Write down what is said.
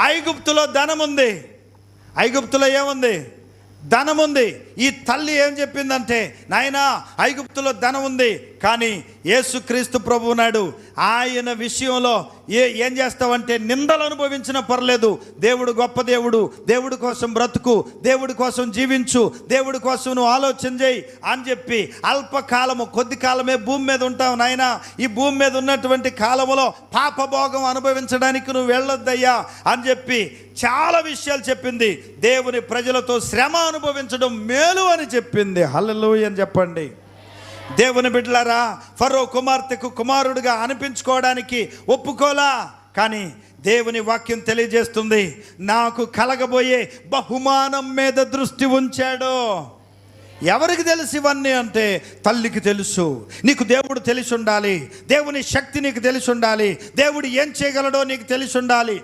ఐగుప్తులో ధనం ఉంది. ఐగుప్తులో ఏముంది? ధనం ఉంది. ఈ తల్లి ఏం చెప్పిందంటే, నాయనా ఐగుప్తులో ధనం ఉంది, కానీ యేసుక్రీస్తు ప్రభువు నాడు ఆయన విషయంలో ఏం చేస్తావంటే, నిందలు అనుభవించిన పర్లేదు, దేవుడు గొప్ప దేవుడు, దేవుడి కోసం బ్రతుకు, దేవుడి కోసం జీవించు, దేవుడి కోసం నువ్వు ఆలోచన చేయి అని చెప్పి, అల్పకాలము కొద్ది కాలమే భూమి మీద ఉంటావు నాయనా, ఈ భూమి మీద ఉన్నటువంటి కాలములో పాపభోగం అనుభవించడానికి నువ్వు వెళ్ళొద్దయ్యా అని చెప్పి చాలా విషయాలు చెప్పింది. దేవుని ప్రజలతో శ్రమ అనుభవించడం మేలు అని చెప్పింది. హల్లెలూయా అని చెప్పండి. దేవుని బిడ్డలారా, ఫరో కుమార్తెకు కుమారుడిగా అనిపించుకోవడానికి ఒప్పుకోలా, కానీ దేవుని వాక్యం తెలియజేస్తుంది, నాకు కలగబోయే బహుమానం మీద దృష్టి ఉంచాడు. ఎవరికి తెలుసు ఇవన్నీ అంటే, తల్లికి తెలుసు. నీకు దేవుడు తెలిసి ఉండాలి, దేవుని శక్తి నీకు తెలిసి ఉండాలి, దేవుడు ఏం చేయగలడో నీకు తెలిసి ఉండాలి.